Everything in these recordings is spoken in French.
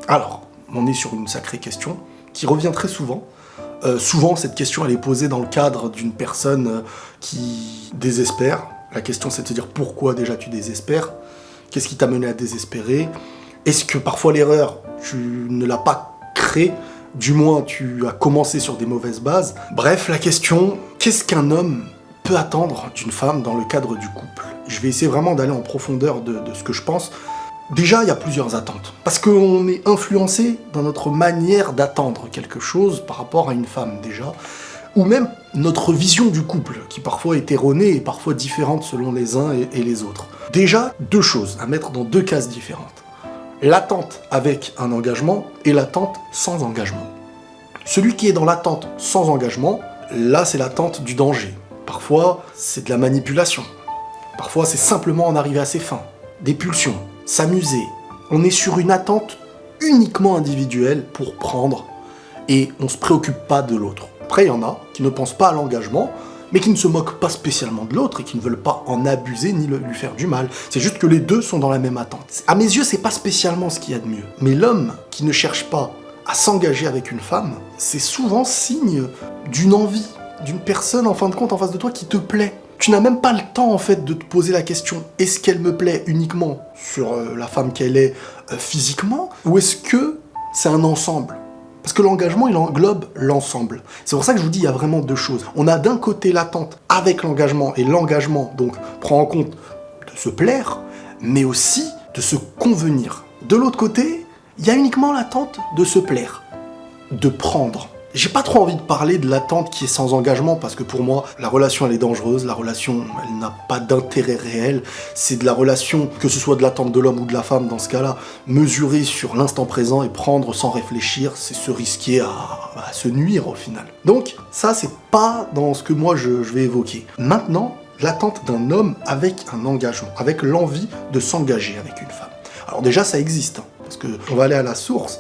Alors, on est sur une sacrée question qui revient très souvent. Souvent, cette question, elle est posée dans le cadre d'une personne qui désespère. La question, c'est de se dire pourquoi déjà tu désespères? Qu'est-ce qui t'a mené à désespérer? Est-ce que parfois l'erreur, tu ne l'as pas créée? Du moins, tu as commencé sur des mauvaises bases. Bref, la question, qu'est-ce qu'un homme peut attendre d'une femme dans le cadre du couple? Je vais essayer vraiment d'aller en profondeur de ce que je pense. Déjà, il y a plusieurs attentes. Parce qu'on est influencé dans notre manière d'attendre quelque chose par rapport à une femme, déjà. Ou même notre vision du couple, qui parfois est erronée et parfois différente selon les uns et les autres. Déjà, deux choses à mettre dans deux cases différentes. L'attente avec un engagement et l'attente sans engagement. Celui qui est dans l'attente sans engagement, là, c'est l'attente du danger. Parfois, c'est de la manipulation. Parfois, c'est simplement en arriver à ses fins. Des pulsions. S'amuser. On est sur une attente uniquement individuelle pour prendre et on se préoccupe pas de l'autre. Après, il y en a qui ne pensent pas à l'engagement, mais qui ne se moquent pas spécialement de l'autre et qui ne veulent pas en abuser ni lui faire du mal. C'est juste que les deux sont dans la même attente. À mes yeux, c'est pas spécialement ce qu'il y a de mieux. Mais l'homme qui ne cherche pas à s'engager avec une femme, c'est souvent signe d'une envie, d'une personne en fin de compte en face de toi qui te plaît. Tu n'as même pas le temps en fait de te poser la question, est-ce qu'elle me plaît uniquement sur la femme qu'elle est physiquement, ou est-ce que c'est un ensemble? Parce que l'engagement, il englobe l'ensemble. C'est pour ça que je vous dis, il y a vraiment deux choses. On a d'un côté l'attente avec l'engagement, et l'engagement donc prend en compte de se plaire, mais aussi de se convenir. De l'autre côté, il y a uniquement l'attente de se plaire, de prendre. J'ai pas trop envie de parler de l'attente qui est sans engagement parce que pour moi, la relation elle est dangereuse, la relation elle n'a pas d'intérêt réel, c'est de la relation, que ce soit de l'attente de l'homme ou de la femme dans ce cas-là, mesurer sur l'instant présent et prendre sans réfléchir, c'est se risquer à se nuire au final. Donc ça c'est pas dans ce que moi je vais évoquer. Maintenant, l'attente d'un homme avec un engagement, avec l'envie de s'engager avec une femme. Alors déjà ça existe, hein, parce que on va aller à la source.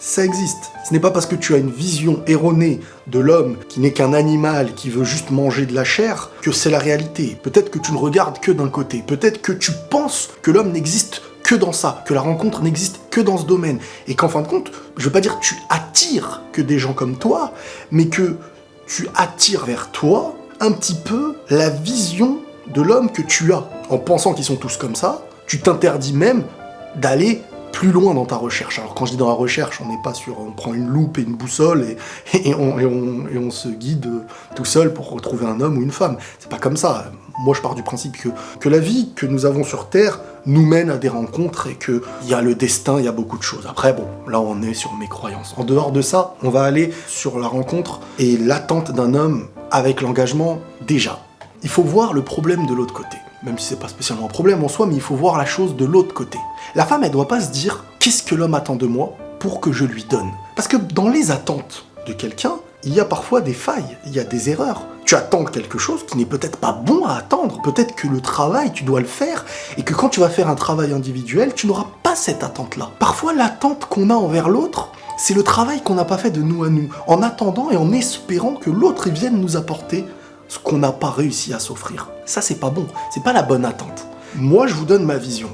Ça existe. Ce n'est pas parce que tu as une vision erronée de l'homme qui n'est qu'un animal qui veut juste manger de la chair que c'est la réalité. Peut-être que tu ne regardes que d'un côté. Peut-être que tu penses que l'homme n'existe que dans ça, que la rencontre n'existe que dans ce domaine. Et qu'en fin de compte, je veux pas dire que tu attires que des gens comme toi, mais que tu attires vers toi un petit peu la vision de l'homme que tu as. En pensant qu'ils sont tous comme ça, tu t'interdis même d'aller plus loin dans ta recherche. Alors quand je dis dans la recherche, on n'est pas sur, on prend une loupe et une boussole et on se guide tout seul pour retrouver un homme ou une femme. C'est pas comme ça. Moi je pars du principe que la vie que nous avons sur Terre nous mène à des rencontres et qu'il y a le destin, il y a beaucoup de choses. Après bon, là on est sur mes croyances. En dehors de ça, on va aller sur la rencontre et l'attente d'un homme avec l'engagement déjà. Il faut voir le problème de l'autre côté. Même si c'est pas spécialement un problème en soi, mais il faut voir la chose de l'autre côté. La femme, elle doit pas se dire « qu'est-ce que l'homme attend de moi pour que je lui donne ?» Parce que dans les attentes de quelqu'un, il y a parfois des failles, il y a des erreurs. Tu attends quelque chose qui n'est peut-être pas bon à attendre, peut-être que le travail, tu dois le faire, et que quand tu vas faire un travail individuel, tu n'auras pas cette attente-là. Parfois, l'attente qu'on a envers l'autre, c'est le travail qu'on n'a pas fait de nous à nous, en attendant et en espérant que l'autre vienne nous apporter ce qu'on n'a pas réussi à s'offrir. Ça, c'est pas bon, c'est pas la bonne attente. Moi, je vous donne ma vision,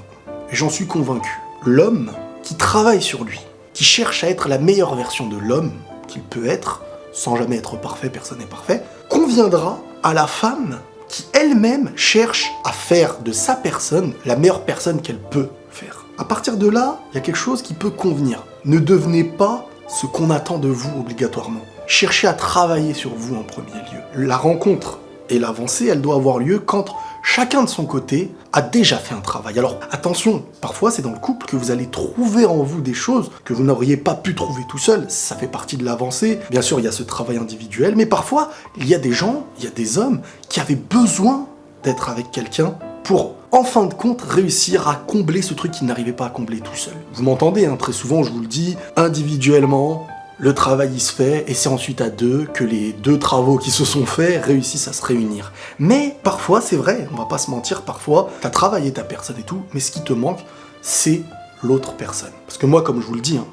et j'en suis convaincu. L'homme qui travaille sur lui, qui cherche à être la meilleure version de l'homme qu'il peut être, sans jamais être parfait, personne n'est parfait, conviendra à la femme qui elle-même cherche à faire de sa personne la meilleure personne qu'elle peut faire. À partir de là, il y a quelque chose qui peut convenir. Ne devenez pas ce qu'on attend de vous obligatoirement. Cherchez à travailler sur vous en premier lieu. La rencontre et l'avancée, elle doit avoir lieu quand chacun de son côté a déjà fait un travail. Alors attention, parfois c'est dans le couple que vous allez trouver en vous des choses que vous n'auriez pas pu trouver tout seul. Ça fait partie de l'avancée. Bien sûr, il y a ce travail individuel, mais parfois, il y a des gens, il y a des hommes qui avaient besoin d'être avec quelqu'un pour, en fin de compte, réussir à combler ce truc qu'ils n'arrivaient pas à combler tout seul. Vous m'entendez, hein, très souvent, je vous le dis, individuellement, le travail il se fait, et c'est ensuite à deux que les deux travaux qui se sont faits réussissent à se réunir. Mais parfois, c'est vrai, on va pas se mentir, parfois, t'as travaillé ta personne et tout, mais ce qui te manque, c'est l'autre personne. Parce que moi, comme je vous le dis, hein,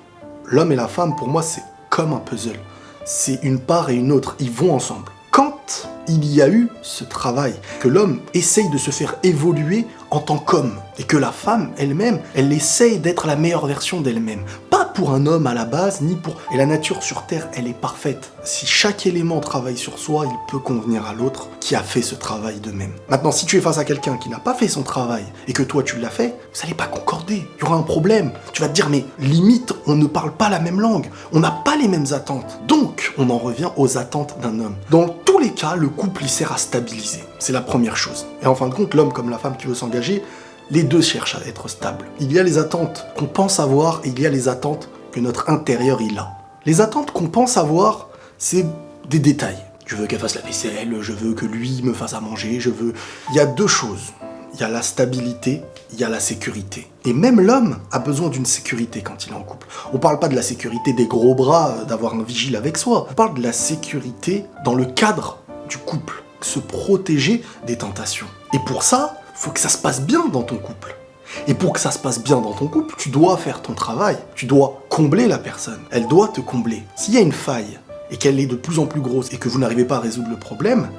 l'homme et la femme, pour moi, c'est comme un puzzle. C'est une part et une autre, ils vont ensemble. Quand il y a eu ce travail, que l'homme essaye de se faire évoluer en tant qu'homme, et que la femme elle-même, elle essaye d'être la meilleure version d'elle-même. Pas pour un homme à la base, ni pour... Et la nature sur Terre, elle est parfaite. Si chaque élément travaille sur soi, il peut convenir à l'autre qui a fait ce travail de même. Maintenant, si tu es face à quelqu'un qui n'a pas fait son travail et que toi tu l'as fait, vous n'allez pas concorder. Il y aura un problème. Tu vas te dire, mais limite, on ne parle pas la même langue. On n'a pas les mêmes attentes. Donc, on en revient aux attentes d'un homme. Dans tous les cas, le couple, il sert à stabiliser. C'est la première chose. Et en fin de compte, l'homme comme la femme qui veut s'engager, les deux cherchent à être stables. Il y a les attentes qu'on pense avoir et il y a les attentes que notre intérieur il a. Les attentes qu'on pense avoir, c'est des détails. Je veux qu'elle fasse la vaisselle, je veux que lui me fasse à manger, je veux... Il y a deux choses. Il y a la stabilité, il y a la sécurité. Et même l'homme a besoin d'une sécurité quand il est en couple. On parle pas de la sécurité des gros bras, d'avoir un vigile avec soi. On parle de la sécurité dans le cadre du couple. Se protéger des tentations. Et pour ça, faut que ça se passe bien dans ton couple. Et pour que ça se passe bien dans ton couple, tu dois faire ton travail. Tu dois combler la personne. Elle doit te combler. S'il y a une faille et qu'elle est de plus en plus grosse et que vous n'arrivez pas à résoudre le problème,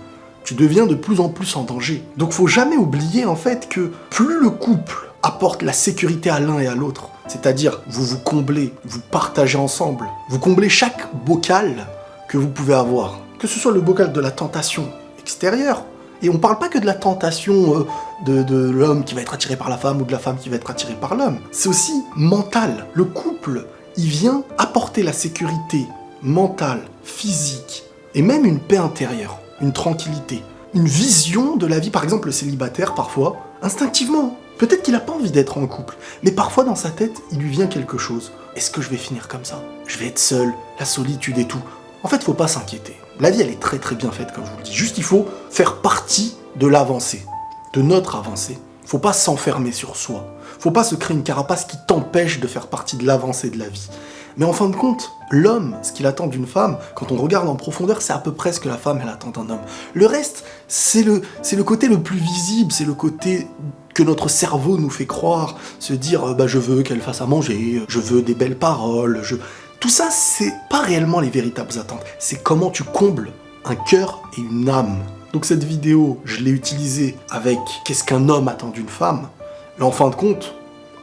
tu deviens de plus en plus en danger. Donc faut jamais oublier en fait que plus le couple apporte la sécurité à l'un et à l'autre, c'est-à-dire vous vous comblez, vous partagez ensemble, vous comblez chaque bocal que vous pouvez avoir. Que ce soit le bocal de la tentation extérieure, et on parle pas que de la tentation de l'homme qui va être attiré par la femme ou de la femme qui va être attirée par l'homme. C'est aussi mental. Le couple, il vient apporter la sécurité mentale, physique, et même une paix intérieure, une tranquillité, une vision de la vie. Par exemple, le célibataire, parfois, instinctivement, peut-être qu'il n'a pas envie d'être en couple, mais parfois dans sa tête, il lui vient quelque chose. Est-ce que je vais finir comme ça? Je vais être seul, la solitude et tout. En fait, faut pas s'inquiéter. La vie, elle est très très bien faite, comme je vous le dis. Juste, il faut faire partie de l'avancée, de notre avancée. Faut pas s'enfermer sur soi. Faut pas se créer une carapace qui t'empêche de faire partie de l'avancée de la vie. Mais en fin de compte, l'homme, ce qu'il attend d'une femme, quand on regarde en profondeur, c'est à peu près ce que la femme, elle attend d'un homme. Le reste, c'est le côté le plus visible, c'est le côté que notre cerveau nous fait croire, se dire je veux qu'elle fasse à manger, je veux des belles paroles, Tout ça, c'est pas réellement les véritables attentes. C'est comment tu combles un cœur et une âme. Donc cette vidéo, je l'ai utilisée avec qu'est-ce qu'un homme attend d'une femme. Mais en fin de compte,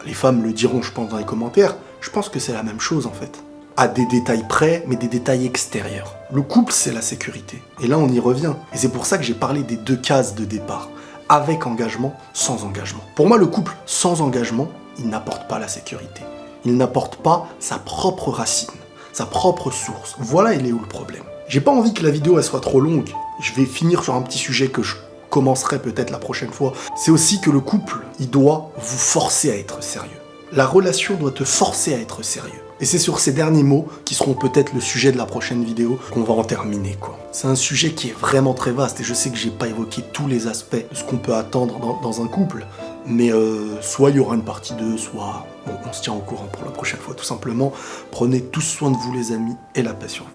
les femmes le diront, je pense, dans les commentaires, je pense que c'est la même chose en fait. À des détails près, mais des détails extérieurs. Le couple, c'est la sécurité. Et là, on y revient. Et c'est pour ça que j'ai parlé des deux cases de départ. Avec engagement, sans engagement. Pour moi, le couple sans engagement, il n'apporte pas la sécurité. Il n'apporte pas sa propre racine, sa propre source. Voilà, il est où le problème. J'ai pas envie que la vidéo elle soit trop longue. Je vais finir sur un petit sujet que je commencerai peut-être la prochaine fois. C'est aussi que le couple, il doit vous forcer à être sérieux. La relation doit te forcer à être sérieux. Et c'est sur ces derniers mots, qui seront peut-être le sujet de la prochaine vidéo, qu'on va en terminer, quoi. C'est un sujet qui est vraiment très vaste, et je sais que j'ai pas évoqué tous les aspects de ce qu'on peut attendre dans un couple, mais soit il y aura une partie 2, soit on se tient au courant pour la prochaine fois, tout simplement. Prenez tous soin de vous les amis, et la paix sur vous.